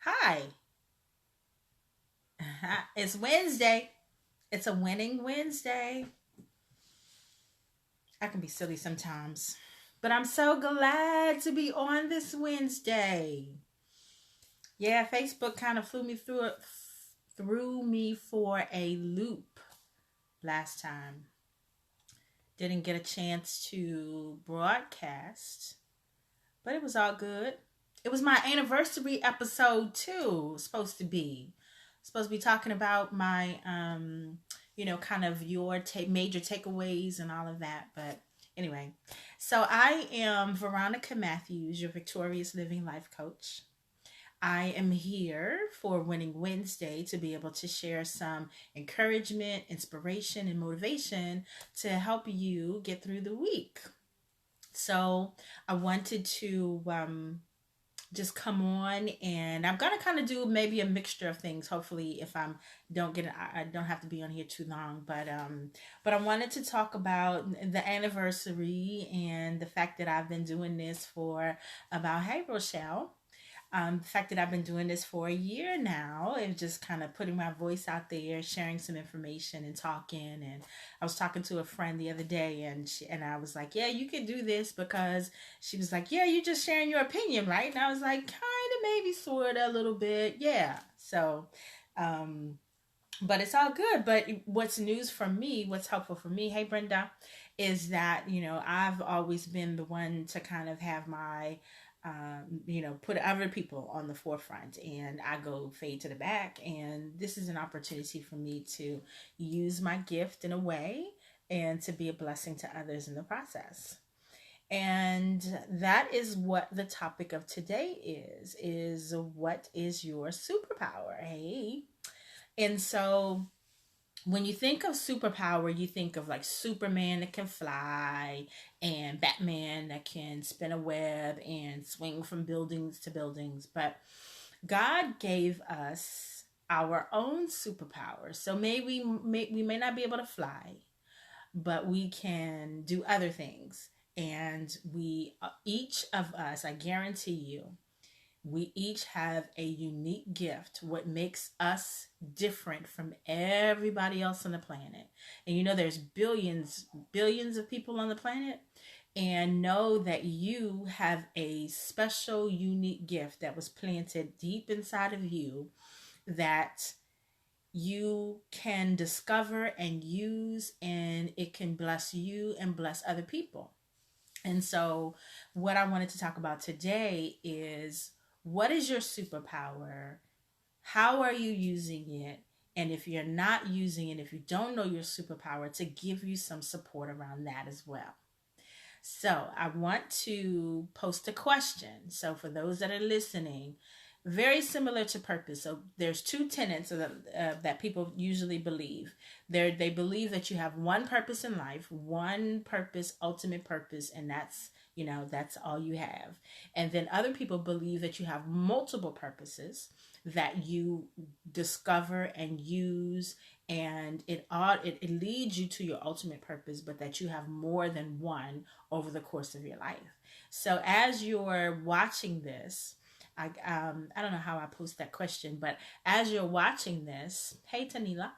Hi, it's Wednesday. It's a winning Wednesday. I can be silly sometimes, but I'm so glad to be on this Wednesday. Yeah, Facebook kind of threw me for a loop last time. Didn't get a chance to broadcast, but it was all good. It was my anniversary episode too. Supposed to be talking about my kind of your major takeaways and all of that. But anyway, so I am Veronica Matthews, your victorious living life coach. I am here for Winning Wednesday to be able to share some encouragement, inspiration, and motivation to help you get through the week. So I wanted to just come on, and I'm gonna kind of do maybe a mixture of things. Hopefully, if I don't have to be on here too long. But I wanted to talk about the anniversary and the fact that I've been doing this for about, hey Rochelle, the fact that I've been doing this for a year now and just kind of putting my voice out there, sharing some information and talking. And I was talking to a friend the other day, and I was like, yeah, you could do this, because she was like, yeah, you're just sharing your opinion, right? And I was like, kind of, maybe, sort of, a little bit. Yeah. So, but it's all good. But what's news for me, what's helpful for me, hey Brenda, is that, I've always been the one to kind of have my put other people on the forefront, and I go fade to the back. And this is an opportunity for me to use my gift in a way and to be a blessing to others in the process. And that is what the topic of today is what is your superpower? Hey. And so when you think of superpower, you think of like Superman that can fly, and Batman that can spin a web and swing from buildings to buildings. But God gave us our own superpower. So we may not be able to fly, but we can do other things. And each of us, I guarantee you, we each have a unique gift, what makes us different from everybody else on the planet. And there's billions of people on the planet. And know that you have a special, unique gift that was planted deep inside of you that you can discover and use, and it can bless you and bless other people. And so, what I wanted to talk about today is, what is your superpower? How are you using it? And if you're not using it, if you don't know your superpower, to give you some support around that as well. So, I want to post a question. So, for those that are listening, very similar to purpose. So there's two tenets that people usually believe. They believe that you have one purpose in life, one purpose, ultimate purpose, and that's all you have. And then other people believe that you have multiple purposes that you discover and use, and it leads you to your ultimate purpose, but that you have more than one over the course of your life. So as you're watching this, I don't know how I post that question, but as you're watching this, hey Tanila,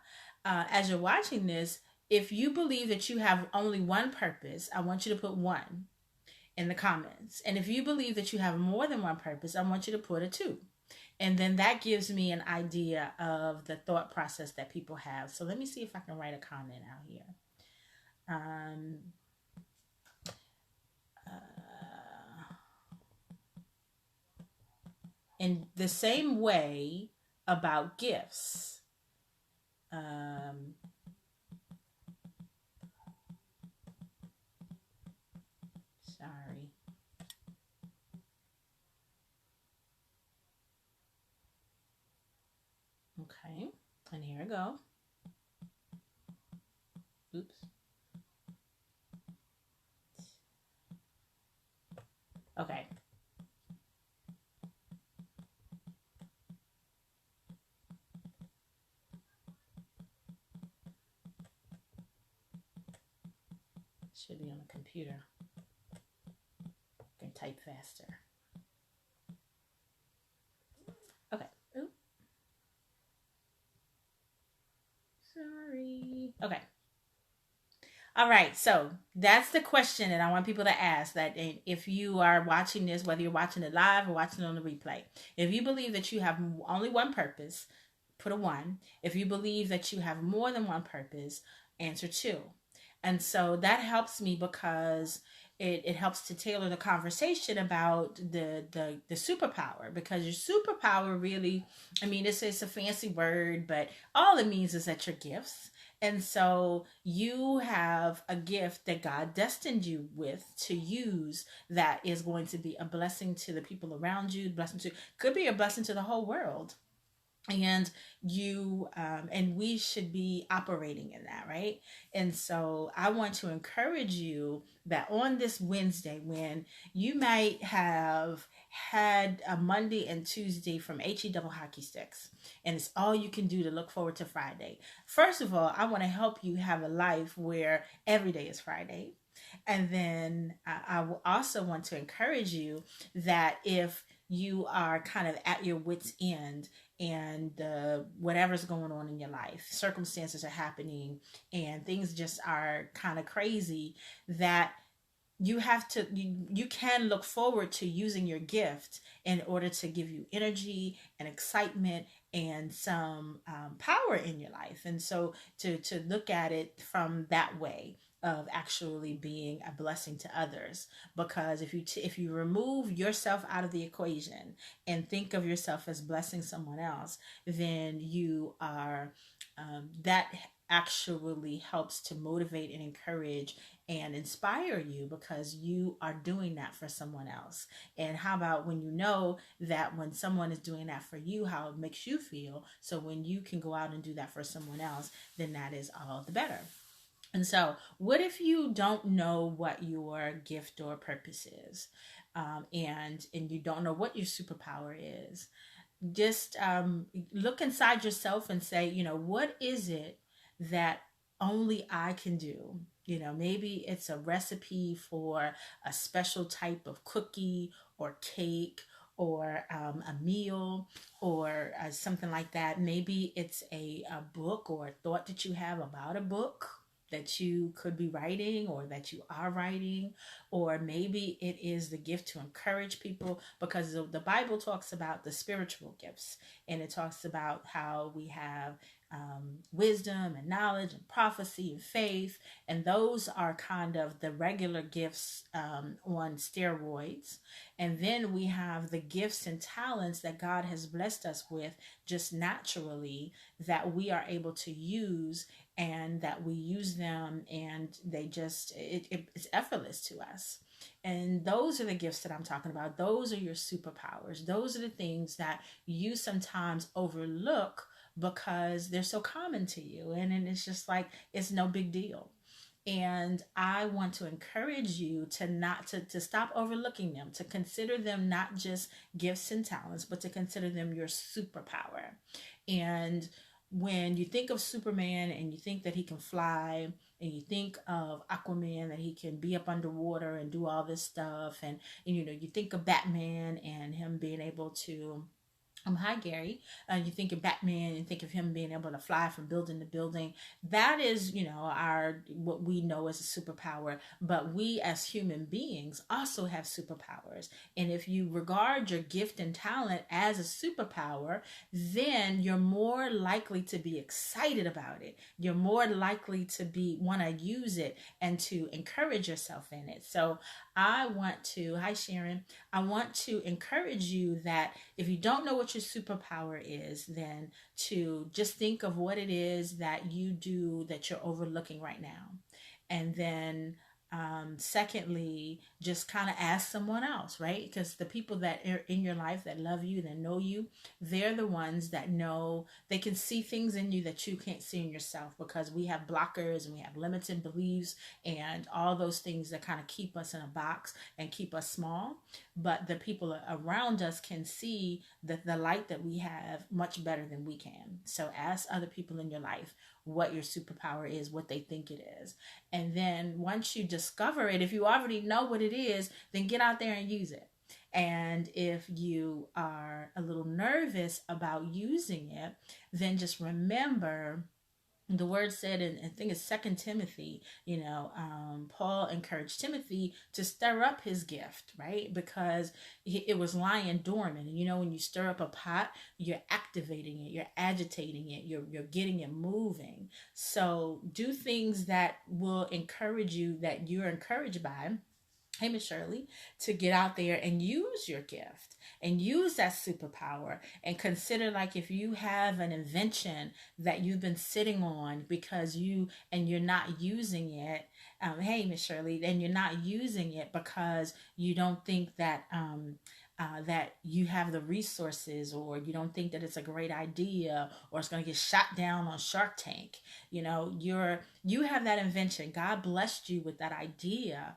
as you're watching this, if you believe that you have only one purpose, I want you to put one in the comments. And if you believe that you have more than one purpose, I want you to put a two. And then that gives me an idea of the thought process that people have. So let me see if I can write a comment out here. In the same way about gifts. Sorry. Okay, and here I go. Oops. Okay. Should be on the computer. I can type faster. Okay. Okay. All right, so that's the question that I want people to ask. That if you are watching this, whether you're watching it live or watching it on the replay, if you believe that you have only one purpose, put a one. If you believe that you have more than one purpose, answer two. And so that helps me because it helps to tailor the conversation about the superpower, because your superpower really, I mean, it's a fancy word, but all it means is that your gifts. And so you have a gift that God destined you with to use that is going to be a blessing to the people around you, blessing to, could be a blessing to the whole world. And you and we should be operating in that, right? And so I want to encourage you that on this Wednesday, when you might have had a Monday and Tuesday from he double hockey sticks, and it's all you can do to look forward to Friday. First of all, I want to help you have a life where every day is Friday. And then I will also want to encourage you that if you are kind of at your wits' end, and whatever's going on in your life, circumstances are happening and things just are kind of crazy, that you have to, you can look forward to using your gift in order to give you energy and excitement and some power in your life. And so to look at it from that way of actually being a blessing to others, because if you remove yourself out of the equation and think of yourself as blessing someone else, then you are that actually helps to motivate and encourage and inspire you, because you are doing that for someone else. And how about when you know that when someone is doing that for you, how it makes you feel? So when you can go out and do that for someone else, then that is all the better. And so, what if you don't know what your gift or purpose is, and you don't know what your superpower is? Just look inside yourself and say, what is it that only I can do? Maybe it's a recipe for a special type of cookie or cake, or a meal, or something like that. Maybe it's a book or a thought that you have about a book that you could be writing or that you are writing. Or maybe it is the gift to encourage people, because the Bible talks about the spiritual gifts, and it talks about how we have wisdom and knowledge and prophecy and faith, and those are kind of the regular gifts on steroids. And then we have the gifts and talents that God has blessed us with just naturally, that we are able to use, and that we use them, and they just it's effortless to us. And those are the gifts that I'm talking about. Those are your superpowers. Those are the things that you sometimes overlook because they're so common to you, and then it's just like it's no big deal. And I want to encourage you to not to stop overlooking them, to consider them not just gifts and talents, but to consider them your superpower. And when you think of Superman and you think that he can fly, and you think of Aquaman that he can be up underwater and do all this stuff, and you think of Batman and him being able to hi Gary. You think of Batman and think of him being able to fly from building to building. That is, our what we know as a superpower. But we as human beings also have superpowers. And if you regard your gift and talent as a superpower, then you're more likely to be excited about it. You're more likely to want to use it and to encourage yourself in it. So I want to, hi Sharon, I want to encourage you that if you don't know what your superpower is, then to just think of what it is that you do that you're overlooking right now. And then secondly, just kind of ask someone else, right? Because the people that are in your life that love you, that know you, they're the ones that know, they can see things in you that you can't see in yourself, because we have blockers and we have limited beliefs and all those things that kind of keep us in a box and keep us small. But the people around us can see the light that we have much better than we can. So ask other people in your life what your superpower is, what they think it is. And then once you discover it, if you already know what it is, then get out there and use it. And if you are a little nervous about using it, then just remember The word said, and I think it's Second Timothy, Paul encouraged Timothy to stir up his gift, right? Because it was lying dormant. And when you stir up a pot, you're activating it, you're agitating it, you're getting it moving. So do things that will encourage you, that you're encouraged by. Hey, Miss Shirley, to get out there and use your gift and use that superpower, and consider, like, if you have an invention that you've been sitting on because you're not using it. Hey, Miss Shirley, and you're not using it because you don't think that that you have the resources, or you don't think that it's a great idea, or it's going to get shot down on Shark Tank. You have that invention. God blessed you with that idea.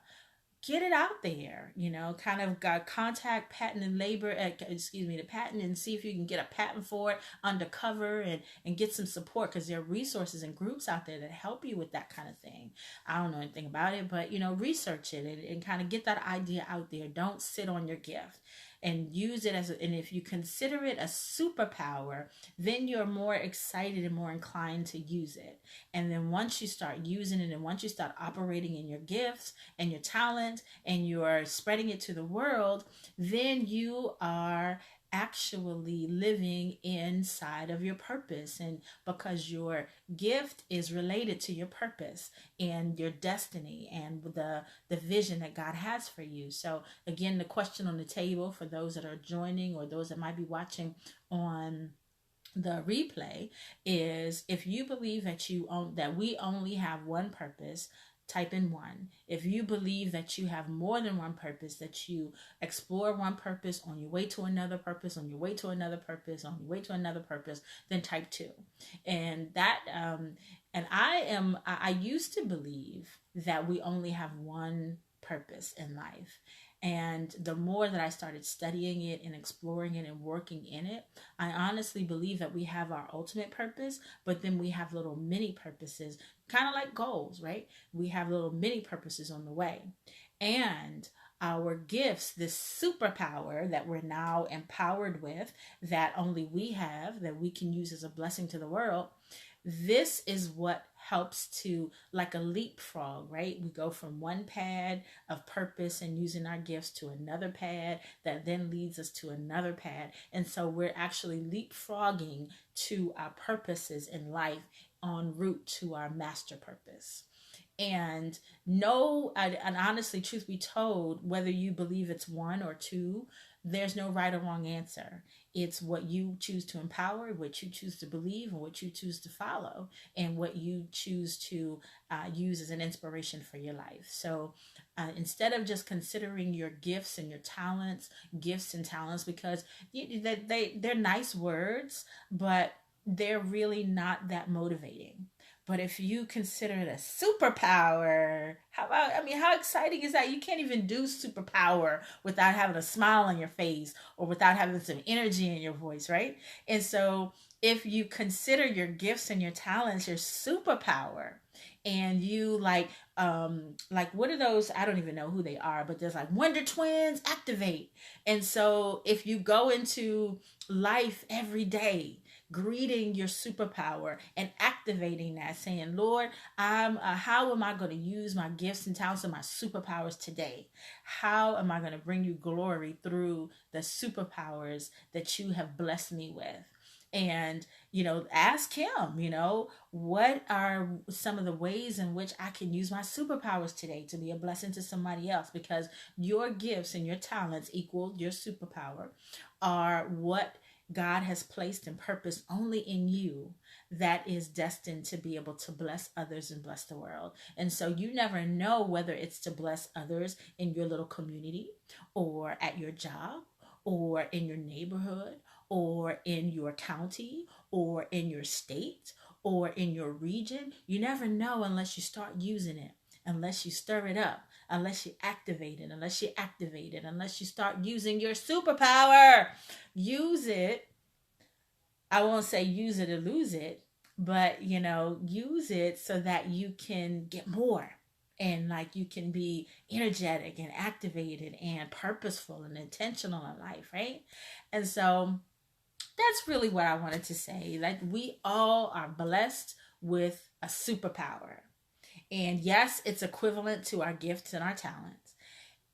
Get it out there, kind of contact patent and labor, the patent, and see if you can get a patent for it undercover, and get some support, because there are resources and groups out there that help you with that kind of thing. I don't know anything about it, but research it, and kind of get that idea out there. Don't sit on your gift, and use it and if you consider it a superpower, then you're more excited and more inclined to use it. And then once you start using it, and once you start operating in your gifts and your talent, and you're spreading it to the world, then you are actually living inside of your purpose. And because your gift is related to your purpose and your destiny and the vision that God has for you. So again, the question on the table for those that are joining, or those that might be watching on the replay, is, if you believe that we only have one purpose, type in one. If you believe that you have more than one purpose, that you explore one purpose on your way to another purpose, on your way to another purpose, on your way to another purpose, then type two. And that, and I used to believe that we only have one purpose in life. And the more that I started studying it and exploring it and working in it, I honestly believe that we have our ultimate purpose, but then we have little mini purposes, kind of like goals, right? We have little mini purposes on the way. And our gifts, this superpower that we're now empowered with, that only we have, that we can use as a blessing to the world, this is what helps to, like a leapfrog, right? We go from one pad of purpose and using our gifts to another pad that then leads us to another pad. And so we're actually leapfrogging to our purposes in life, en route to our master purpose. And honestly, truth be told, whether you believe it's one or two, there's no right or wrong answer. It's what you choose to empower, what you choose to believe, and what you choose to follow, and what you choose to use as an inspiration for your life. So instead of just considering your gifts and your talents, because they're nice words, but they're really not that motivating. But if you consider it a superpower, how exciting is that? You can't even do superpower without having a smile on your face, or without having some energy in your voice, right? And so if you consider your gifts and your talents your superpower, and you like what are those? I don't even know who they are, but there's like Wonder Twins, activate. And so if you go into life every day greeting your superpower and activating that, saying, Lord, how am I going to use my gifts and talents and my superpowers today? How am I going to bring you glory through the superpowers that you have blessed me with? And, ask him, what are some of the ways in which I can use my superpowers today to be a blessing to somebody else? Because your gifts and your talents equal your superpower, are what God has placed and purpose only in you, that is destined to be able to bless others and bless the world. And so you never know whether it's to bless others in your little community, or at your job, or in your neighborhood, or in your county, or in your state, or in your region. You never know unless you start using it, unless you stir it up, unless you activate it, unless you start using your superpower. Use it. I won't say use it or lose it, but use it so that you can get more, and like you can be energetic and activated and purposeful and intentional in life, right? And so that's really what I wanted to say. Like, we all are blessed with a superpower. And yes, it's equivalent to our gifts and our talents.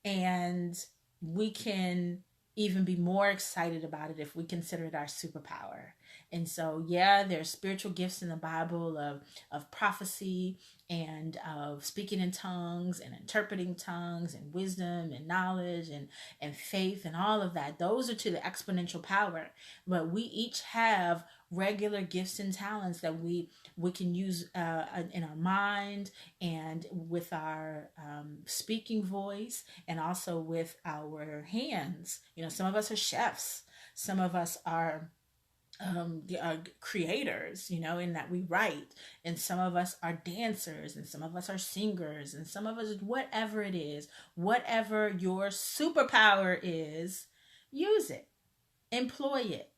And we can even be more excited about it if we consider it our superpower. And so, yeah, there's spiritual gifts in the Bible of prophecy and of speaking in tongues and interpreting tongues and wisdom and knowledge and faith and all of that. Those are to the exponential power. But we each have regular gifts and talents that we can use in our mind and with our speaking voice and also with our hands. Some of us are chefs. Some of us are creators, in that we write, and some of us are dancers, and some of us are singers, and some of us, whatever it is, whatever your superpower is, use it, employ it.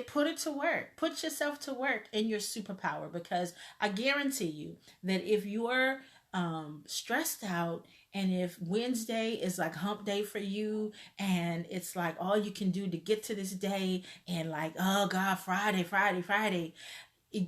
Put it to work. Put yourself to work in your superpower, because I guarantee you that if you're stressed out, and if Wednesday is like hump day for you, and it's like all you can do to get to this day, and like, oh God, Friday,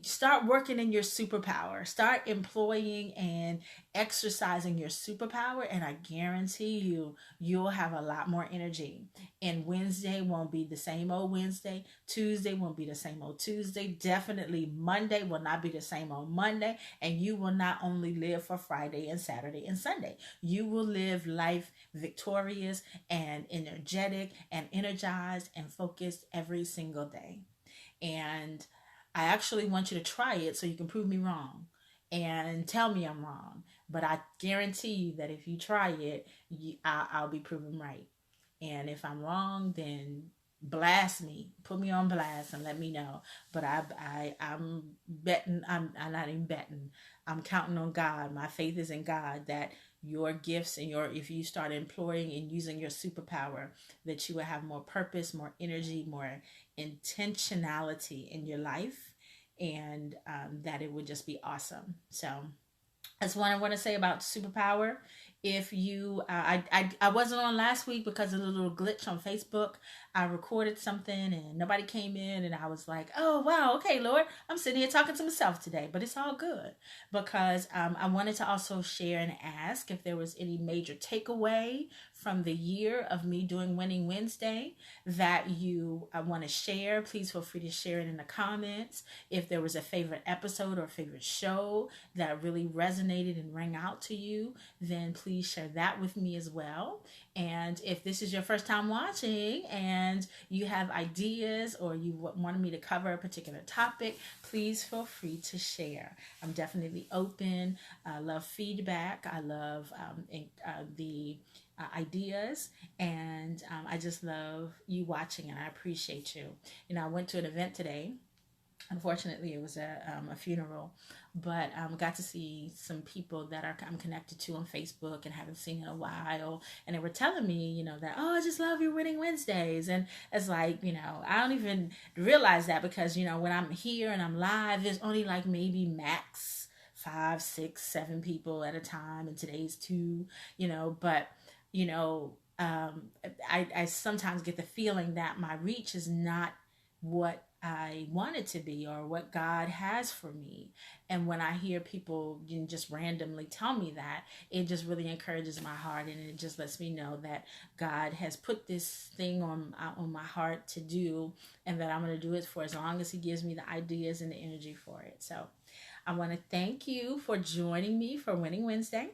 start working in your superpower. Start employing and exercising your superpower, and I guarantee you'll have a lot more energy. And Wednesday won't be the same old Wednesday. Tuesday won't be the same old Tuesday. Definitely Monday will not be the same old Monday. And you will not only live for Friday and Saturday and Sunday. You will live life victorious and energetic and energized and focused every single day. And I actually want you to try it so you can prove me wrong and tell me I'm wrong. But I guarantee you that if you try it, I'll be proven right. And if I'm wrong, then blast me, put me on blast, and let me know. But I'm betting. I'm not even betting. I'm counting on God. My faith is in God that your gifts and if you start employing and using your superpower, that you will have more purpose, more energy, more intentionality in your life, and that it would just be awesome. So that's what I want to say about superpower. If you, I wasn't on last week because of a little glitch on Facebook. I recorded something and nobody came in, and I was like, oh wow, okay, Lord, I'm sitting here talking to myself today, but it's all good, because I wanted to also share and ask if there was any major takeaway from the year of me doing Winning Wednesday that you want to share. Please feel free to share it in the comments. If there was a favorite episode or favorite show that really resonated and rang out to you, then please share that with me as well. And if this is your first time watching and you have ideas or you wanted me to cover a particular topic, please feel free to share. I'm definitely open. I love feedback. I love the ideas, and I just love you watching, and I appreciate you. I went to an event today. Unfortunately, it was a funeral, but got to see some people that I'm connected to on Facebook and haven't seen in a while, and they were telling me, that, oh, I just love your Winning Wednesdays, and it's like, I don't even realize that, because when I'm here and I'm live, there's only like maybe max 5, 6, 7 people at a time, and today's 2, but I sometimes get the feeling that my reach is not what I want it to be or what God has for me. And when I hear people just randomly tell me that, it just really encourages my heart, and it just lets me know that God has put this thing on my heart to do, and that I'm going to do it for as long as He gives me the ideas and the energy for it. So I want to thank you for joining me for Winning Wednesday.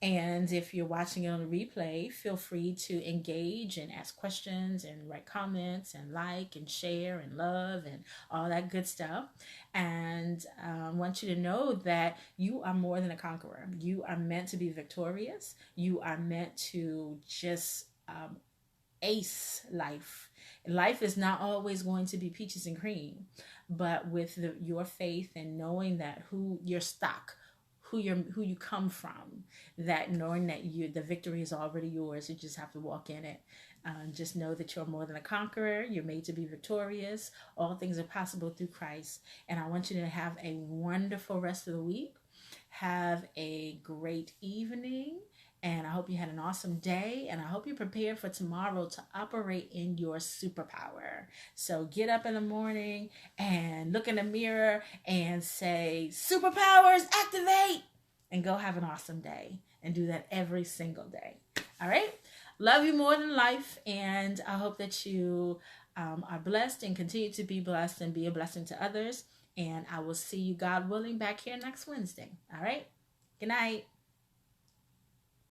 And if you're watching it on the replay, feel free to engage and ask questions and write comments and like and share and love and all that good stuff. And I want you to know that you are more than a conqueror. You are meant to be victorious. You are meant to just ace life. Life is not always going to be peaches and cream, but with your faith and knowing that who your stock, who you come from, that knowing that the victory is already yours, you just have to walk in it. Just know that you're more than a conqueror. You're made to be victorious. All things are possible through Christ. And I want you to have a wonderful rest of the week. Have a great evening, And I hope you had an awesome day, and I hope you're prepared for tomorrow to operate in your superpower. So get up in the morning and look in the mirror and say, Superpowers, activate! And go have an awesome day. And do that every single day. All right? Love you more than life, and I hope that you are blessed and continue to be blessed and be a blessing to others. And I will see you, God willing, back here next Wednesday. All right? Good night.